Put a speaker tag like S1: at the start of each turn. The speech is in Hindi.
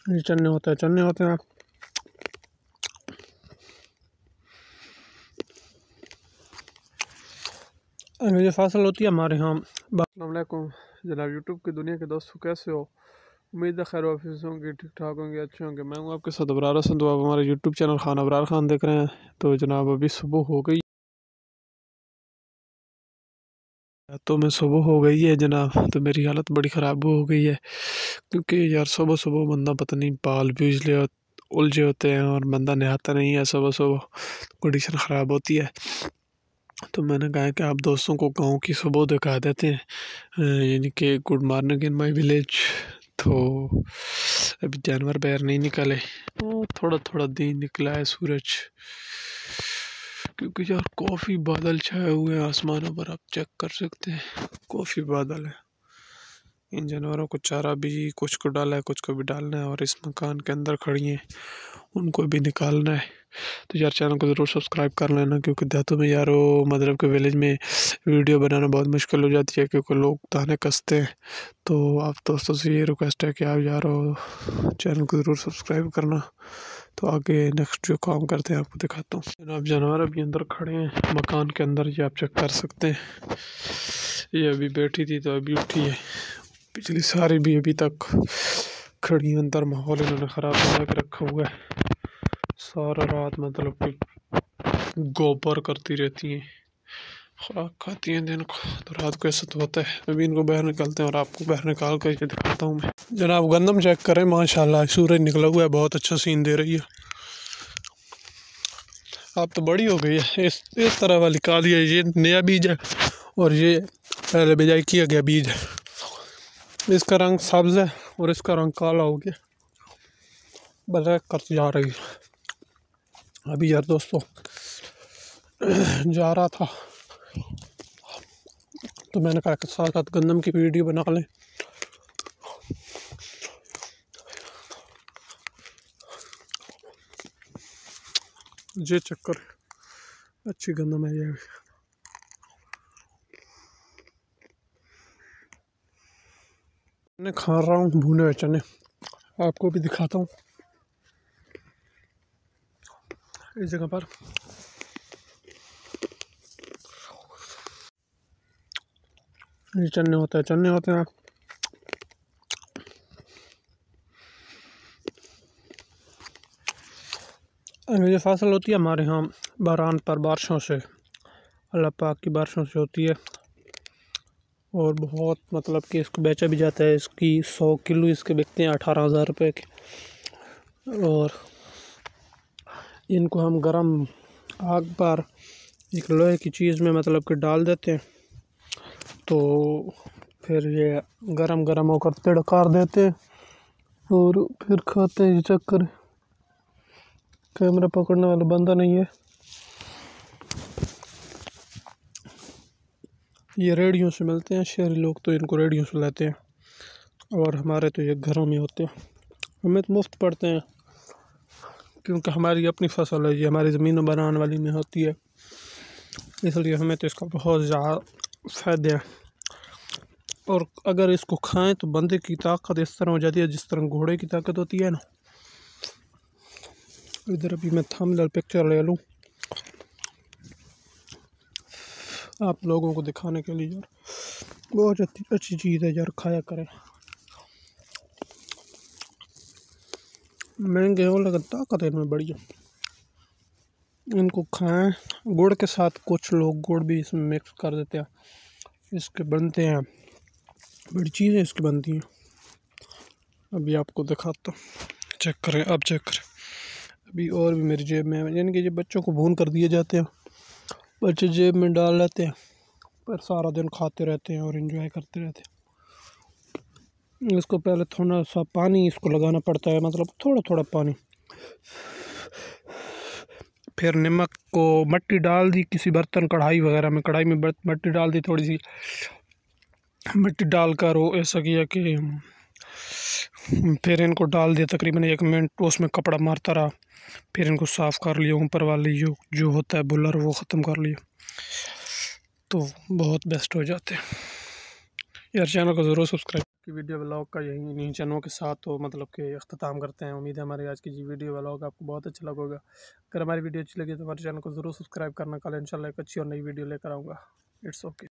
S1: ये चन्ने होते हैं। ये फसल होती है हमारे यहाँ। अस्सलाम वालेकुम जनाब यूट्यूब की दुनिया के दोस्तों, कैसे हो? उम्मीद है खैर वाफिस होंगे, ठीक ठाक होंगे, अच्छे होंगे। मैं हूँ आपके साथ अबरार हसन। तो आप हमारे यूट्यूब चैनल खान अबरार खान देख रहे हैं। तो जनाब अभी सुबह हो गई, तो मैं सुबह हो गई है जनाब, तो मेरी हालत बड़ी ख़राब हो गई है। क्योंकि यार सुबह सुबह बंदा पता नहीं बाल भी उलझे होते हैं और बंदा नहाता नहीं है सुबह सुबह, कंडीशन ख़राब होती है। तो मैंने कहा कि आप दोस्तों को गाँव की सुबह दिखा देते हैं, यानी कि good morning in my village. तो अभी जानवर बाहर नहीं निकले, तो थोड़ा थोड़ा दिन निकला है सूरज। क्योंकि यार काफ़ी बादल छाए हुए हैं आसमानों पर, आप चेक कर सकते हैं, काफ़ी बादल है। इन जानवरों को चारा भी कुछ को डाला है, कुछ को भी डालना है, और इस मकान के अंदर खड़ी हैं, उनको भी निकालना है। तो यार चैनल को ज़रूर सब्सक्राइब कर लेना, क्योंकि देहातों में यार वो मतलब के विलेज में वीडियो बनाना बहुत मुश्किल हो जाती है, क्योंकि लोग ताने कसते हैं। तो आप दोस्तों से ये रिक्वेस्ट है कि आप यार चैनल को ज़रूर सब्सक्राइब करना। तो आगे नेक्स्ट जो काम करते हैं आपको दिखाता हूँ। जनाब जानवर अभी अंदर खड़े हैं मकान के अंदर, ये आप चेक कर सकते हैं। ये अभी बैठी थी तो अभी उठी है, पिछली सारी भी अभी तक खड़ी है। अंदर माहौल इन्होंने ख़राब बना के रखा हुआ है, सारा रात मतलब कि गोबर करती रहती हैं, खुराक खाती हैं दिन को, तो रात को ऐसा तो होता है। अभी इनको बाहर निकालते हैं और आपको बाहर निकाल कर दिखाता हूँ मैं। जनाब गंदम चेक करें, माशाल्लाह सूरज निकला हुआ है, बहुत अच्छा सीन दे रही है। आप तो बड़ी हो गई है। इस तरह वाली काली है, ये नया बीज है, और ये पहले बिजाई किया गया बीज है। इसका रंग सब्ज है और इसका रंग काला हो गया, ब्लैक करती जा रही है। अभी यार दोस्तों जा रहा था, तो मैंने कहा कि साथ साथ गंदम की वीडियो बना लें। ये चक्कर अच्छी गंदम है ये। मैं खा रहा हूँ भुने हुए चने, आपको भी दिखाता हूँ। इस जगह पर ये चने होते हैं। ये फसल होती है हमारे यहाँ बारान पर, बारिशों से, अल्लाह पाक की बारिशों से होती है। और बहुत मतलब कि इसको बेचा भी जाता है, इसकी 100 किलो इसके बिकते हैं 18,000 रुपये के। और इनको हम गरम आग पर एक लोहे की चीज़ में मतलब कि डाल देते हैं, तो फिर ये गरम गरम होकर तिड़कार देते हैं और फिर खाते हैं। ये चक्कर कैमरा पकड़ने वाला बंदा नहीं है। ये रेडियो से मिलते हैं, शहरी लोग तो इनको रेडियो से लाते हैं, और हमारे तो ये घरों में होते हैं। हमें तो मुफ्त पड़ते हैं, क्योंकि हमारी अपनी फसल है, ये हमारी ज़मीन बनाने वाली में होती है, इसलिए हमें तो इसका बहुत ज़्यादा फ़ायदे हैं। और अगर इसको खाएं तो बंदे की ताकत इस तरह हो जाती है जिस तरह घोड़े की ताकत होती है ना। इधर अभी मैं थंबनेल पिक्चर ले लूँ आप लोगों को दिखाने के लिए। यार बहुत अच्छी चीज़ है यार, खाया करें। महंगे हो लेकिन ताकत इनमें बड़ी है, इनको खाएं। गुड़ के साथ कुछ लोग गुड़ भी इसमें मिक्स कर देते हैं, इसके बनते हैं, बड़ी चीज़ें इसकी बनती हैं। अभी आपको दिखाता हूँ, चेक करें, आप चेक करें। अभी और भी मेरी जेब में, यानी कि ये बच्चों को भून कर दिए जाते हैं, बच्चे जेब में डाल लेते हैं, पर सारा दिन खाते रहते हैं और एंजॉय करते रहते हैं। इसको पहले थोड़ा सा पानी इसको लगाना पड़ता है, मतलब थोड़ा थोड़ा पानी, फिर नमक को मिट्टी डाल दी किसी बर्तन, कढ़ाई वगैरह में, कढ़ाई में मिट्टी डाल दी, थोड़ी सी मिट्टी डालकर वो ऐसा किया कि फिर इनको डाल दिया, तकरीबन 1 मिनट उसमें कपड़ा मारता रहा, फिर इनको साफ़ कर लिया, ऊपर वाली जो होता है बुलर वो ख़त्म कर लिया, तो बहुत बेस्ट हो जाते हैं। यार चैनल को ज़रूर सब्सक्राइब की। वीडियो ब्लॉग का यही इन्हीं चैनलों के साथ तो मतलब कि अख्ताम करते हैं। उम्मीद है हमारी आज की जी वीडियो ब्लॉग आपको बहुत अच्छा लगा होगा। अगर हमारी वीडियो अच्छी लगी तो हमारे चैनल को ज़रूर सब्सक्राइब करना। कल इंशाल्लाह एक अच्छी और नई वीडियो लेकर आऊँगा। It's okay.